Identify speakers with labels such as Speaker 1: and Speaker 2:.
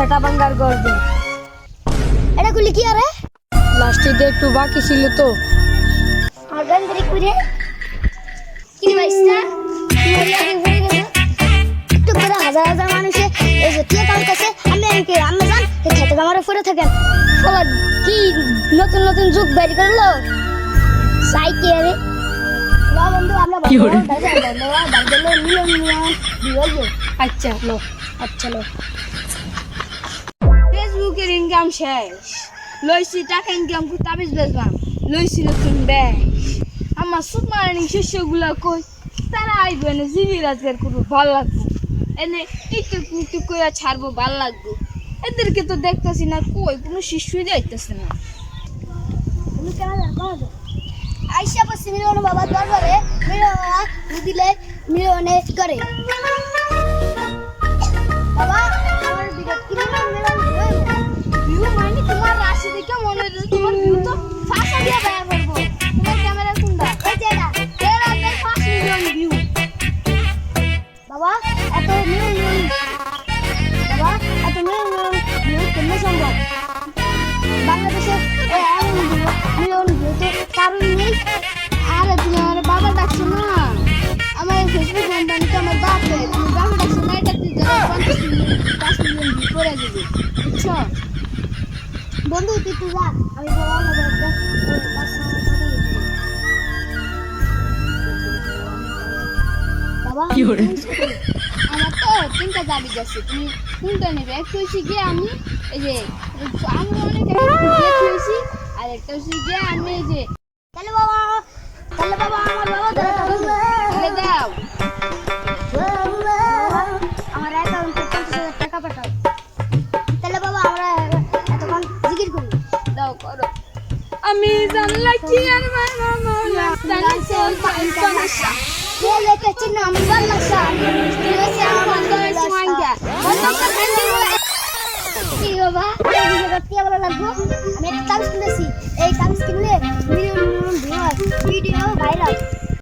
Speaker 1: সেটা ভাঙ্গার গর্ব।
Speaker 2: এটা গুলি কি আরে
Speaker 1: লাস্টে দিয়ে একটু বাকি ছিল তো।
Speaker 2: আর গান ধরে কুড়ে কি ভাইস্তা একটু করে হাজার হাজার মানুষে এই যে টিয়া কাম কাছে আমি আমি জান এই খেতে আমার পড়ে থাকেন ফলা কি নতুন নতুন যুগ বের করলো সাইকে আরে না বন্ধু আমরা
Speaker 1: আচ্ছা লো।
Speaker 2: আচ্ছা লো
Speaker 1: ফেসবুকের ইনকাম শেষ, লইছি টাকা ইনকাম করতে তাবিজ বেচবাম, লইছি নতুন ব্যাগ। আমার সুতমারানি শিষ্যগুলা কই তারা আইব এনে জিবি রাজগার করবো, ভাল লাগবো এনে টিকটক টিকটক করে ছাড়বো, ভাল লাগবো। এদেরকে তো দেখতেছি না, কই কোনো শিষ্যই যাইতেছে না।
Speaker 2: তুমি কেন জানো আইসা পড়ছি মিলন বাবা দরবারে মিলন দিলে মিলনে করে বাবা আমার ভিডিও কি মিলন
Speaker 1: ভিউ মানে তোমার রাশি দেখে মনে হচ্ছে তোমার ভিউ তো ফাঁসা দিয়ে ব্যয় করবো। তোমার ক্যামেরা কোনটা?
Speaker 2: এই যে এটা
Speaker 1: এর আগে 5 মিলিয়ন ভিউ।
Speaker 2: বাবা এত মিলন বাবা এত মিলন ভিউ কেমনে সম্ভব বাংলাদেশে মিলন ভিউ তো কারণ নেই।
Speaker 1: আরে তুমি আমার বাবা ডাকছো না, আমার ফেসবুক কোম্পানি তো আমার বাপে, তুমি বাবা ডাকছো না, এটা তুই 5 মিলিয়ন ভিউ করে দিবি, বুঝছো?
Speaker 2: বন্ধু তুই তুই যা আমি বাবা বাবা
Speaker 1: আমার তো 3টা দাবি আছে, তুমি কোনটা নেবে? একটা হচ্ছে গিয়ে আমি এই যে আমি অনেক দেখেছি, আর একটা হচ্ছে গিয়ে আমি এই যে
Speaker 2: তাহলে বাবা আমার বাবা
Speaker 1: তুলে দাও।
Speaker 2: আমার অ্যাকাউন্টে 50,000 টাকা পাঠাও তাহলে বাবা আমরা এতক্ষণ জিকির করি
Speaker 1: দাও করো। আমি জানলা কি আর মাওলা জানছে পানসা
Speaker 2: কে লেখেছে না আমি বাংলাদেশ
Speaker 1: তুই আমার দরে সুয়াঙ্গা বন্ধ কর হ্যান্ডেল
Speaker 2: কি বাবা এই ভিডিওটা কি ভালো লাগলো আমি একটা কাজ কিনেছি এই কাজ কিনলে মিলিয়ন ভিউ ভিডিও ভাইরাল